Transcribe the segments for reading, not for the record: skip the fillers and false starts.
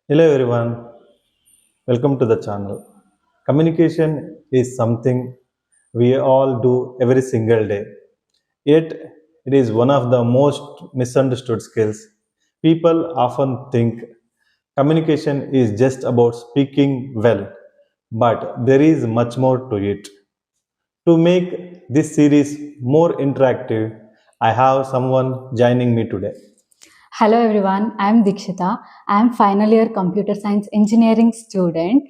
Hello everyone, welcome to the channel. Communication is something we all do every single day. Yet, it is one of the most misunderstood skills. People often think communication is just about speaking well, but there is much more to it. To make this series more interactive, I have someone joining me today. Hello everyone, I am Dikshita. I am final year computer science engineering student.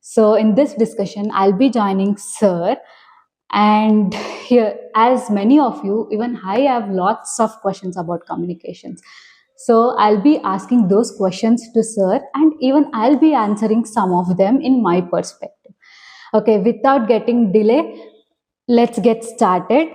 So in this discussion, I'll be joining Sir. And here, as many of you, even I have lots of questions about communications. So I'll be asking those questions to Sir, and even I'll be answering some of them in my perspective. Okay, without getting delay, let's get started.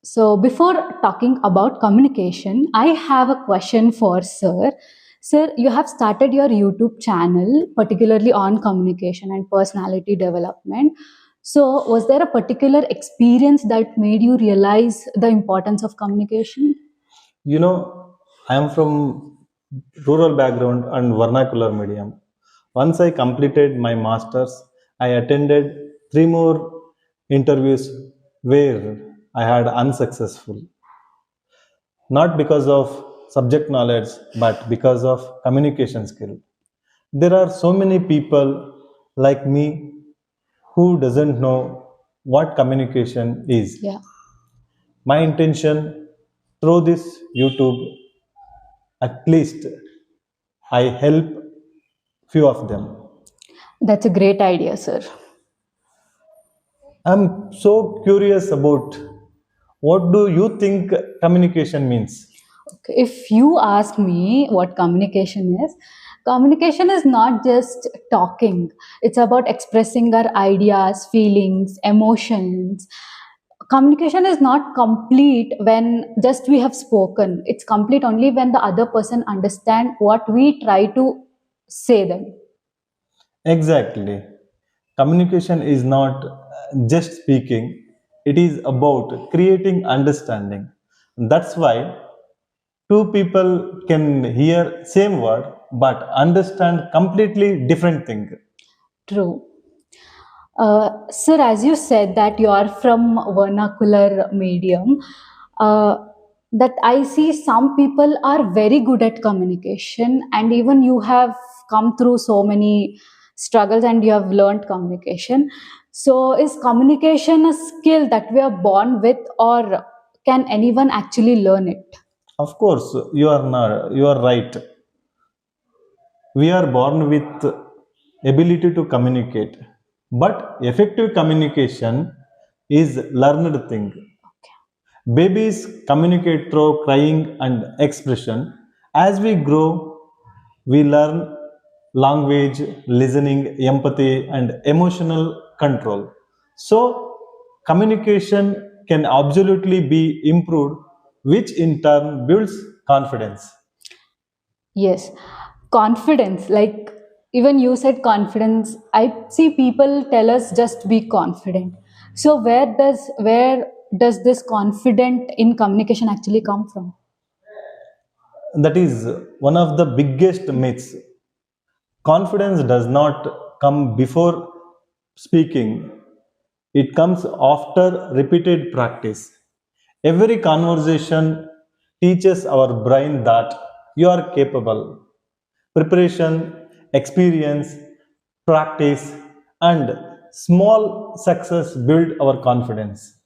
So, before talking about communication, I have a question for Sir. Sir, you have started your YouTube channel, particularly on communication and personality development. So, was there a particular experience that made you realize the importance of communication? You know, I am from rural background and vernacular medium. Once I completed my masters, I attended three more interviews where I had unsuccessful. Not because of subject knowledge, but because of communication skill. There are so many people like me who doesn't know what communication is. Yeah. My intention through this YouTube, at least I help few of them. That's a great idea, sir. I'm so curious about what do you think communication means? Okay, if you ask me what communication is not just talking. It's about expressing our ideas, feelings, emotions. Communication is not complete when just we have spoken. It's complete only when the other person understand what we try to say them. Exactly. Communication is not just speaking, it is about creating understanding. That's why two people can hear same word but understand completely different thing. True. Sir, as you said that you are from vernacular medium, uh, that I see some people are very good at communication, and even you have come through so many struggles and you have learned communication. So, is communication a skill that we are born with, or can anyone actually learn it? Of course, you are right. We are born with ability to communicate, but effective communication is learned thing. Babies communicate through crying and expression. As we grow, we learn language, listening, empathy, and emotional control. So, communication can absolutely be improved, which in turn builds confidence. Yes, confidence. Like even you said confidence. I see people tell us just be confident. So where does this confident in communication actually come from? That is one of the biggest myths. Confidence does not come before speaking, it comes after repeated practice. Every conversation teaches our brain that you are capable. Preparation, experience, practice, and small success build our confidence.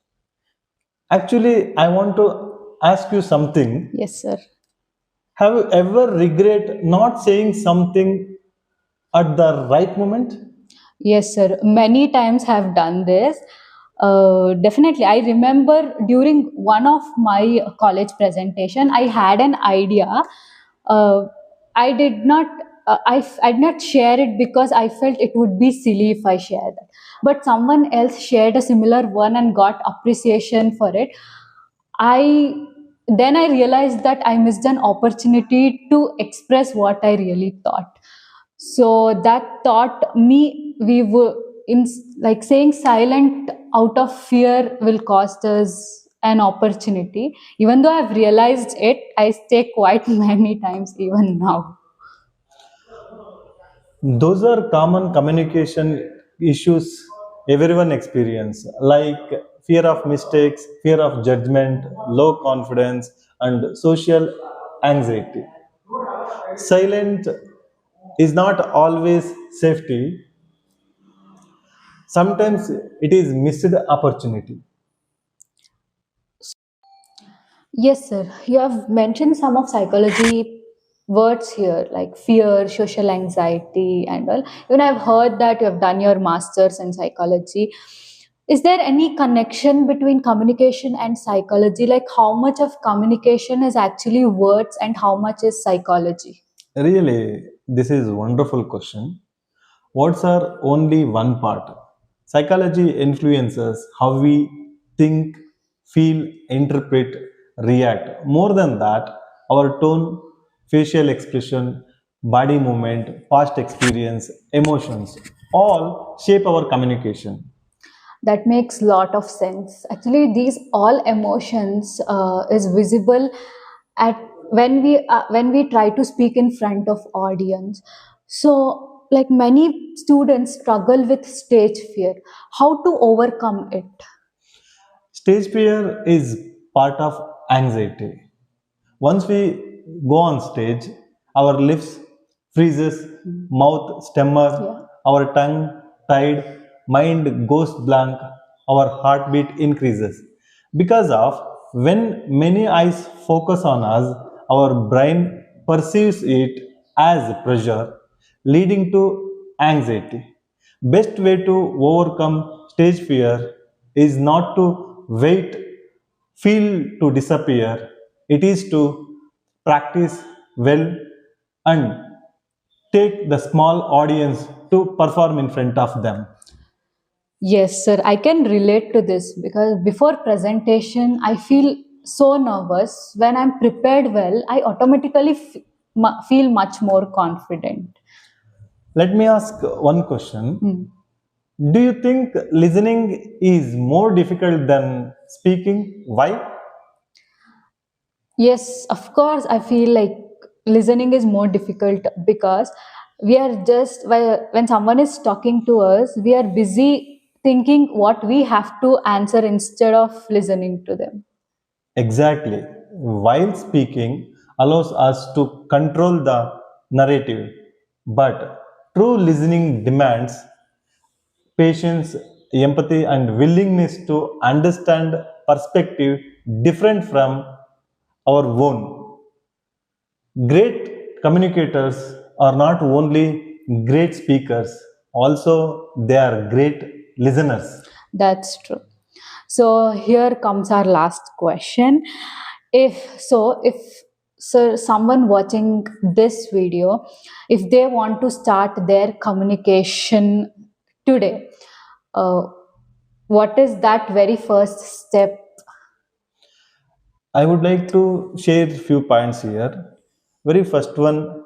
Actually, I want to ask you something. Yes, sir. Have you ever regret not saying something at the right moment? Yes, sir. Many times have done this. Definitely, I remember during one of my college presentation, I had an idea. Uh, I did not. I did not share it because I felt it would be silly if I shared that. But someone else shared a similar one and got appreciation for it. I then I realized that I missed an opportunity to express what I really thought. So that taught me we were in like saying silent out of fear will cost us an opportunity. Even though I've realized it, I stay quiet many times even now. Those are common communication issues everyone experience, like fear of mistakes, fear of judgment, low confidence, and social anxiety. Silent is not always safety. Sometimes it is missed opportunity. Yes, sir. You have mentioned some of psychology words here, like fear, social anxiety, and all. Even I've heard that you have done your master's in psychology. Is there any connection between communication and psychology? Like, how much of communication is actually words and how much is psychology? Really, this is a wonderful question. Words are only one part. Psychology influences how we think, feel, interpret, react. More than that, our tone, facial expression, body movement, past experience, emotions all shape our communication. That makes lot of sense. Actually, these all emotions is visible at when we try to speak in front of audience. So, like many students struggle with stage fear. How to overcome it? Stage fear is part of anxiety. Once we go on stage, our lips freezes, mouth stammer, Yeah. our tongue tied, mind goes blank, our heartbeat increases. Because of when many eyes focus on us, our brain perceives it as pressure, leading to anxiety. Best way to overcome stage fear is not to wait feel to disappear. It is to practice well and take the small audience to perform in front of them. Yes, sir. I can relate to this because before presentation, I feel so nervous. When I'm prepared well, I automatically feel much more confident. Let me ask one question. Hmm. Do you think listening is more difficult than speaking? Why? Yes, of course, I feel like listening is more difficult because we are just when someone is talking to us, we are busy thinking what we have to answer instead of listening to them. Exactly. While speaking allows us to control the narrative, but true listening demands patience, empathy, and willingness to understand perspective different from our own. Great communicators are not only great speakers, also they are great listeners. That's true. So here comes our last question. If so someone watching this video, if they want to start their communication today, uh, what is that very first step? I would like to share few points here. Very first one,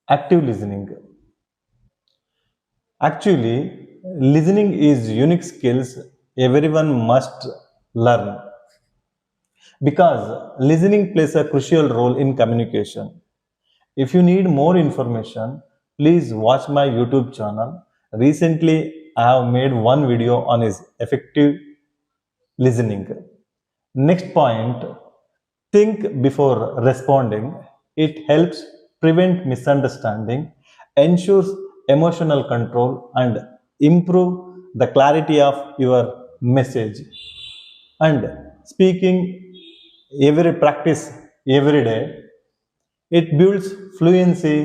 active listening. Actually, listening is unique skills everyone must learn because listening plays a crucial role in communication. If you need more information, please watch my YouTube channel. Recently, I have made one video on is effective listening. Next point, think before responding. It helps prevent misunderstanding, ensures emotional control, and improve the clarity of your message. And speaking every practice every day, it builds fluency,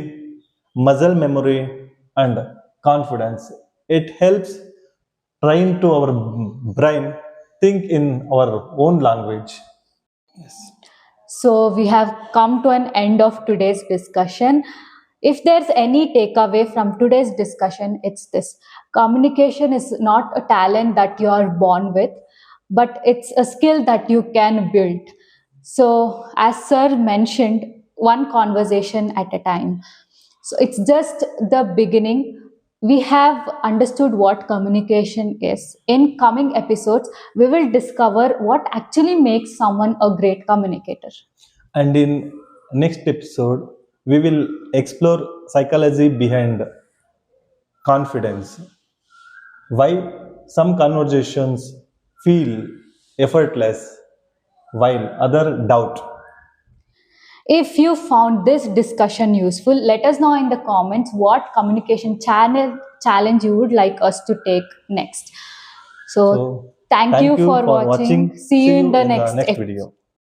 muscle memory, and confidence. It helps train to our brain think in our own language. Yes. So we have come to an end of today's discussion. If there's any takeaway from today's discussion, it's this: communication is not a talent that you are born with, but it's a skill that you can build. So, as Sir mentioned, one conversation at a time. So, it's just the beginning. We have understood what communication is. In coming episodes, we will discover what actually makes someone a great communicator. And in next episode, we will explore psychology behind confidence. Why some conversations feel effortless while other doubt. If you found this discussion useful, let us know in the comments what communication challenge you would like us to take next. So, So thank thank you you for for watching. watching. See See you in you the in the next next episode. video.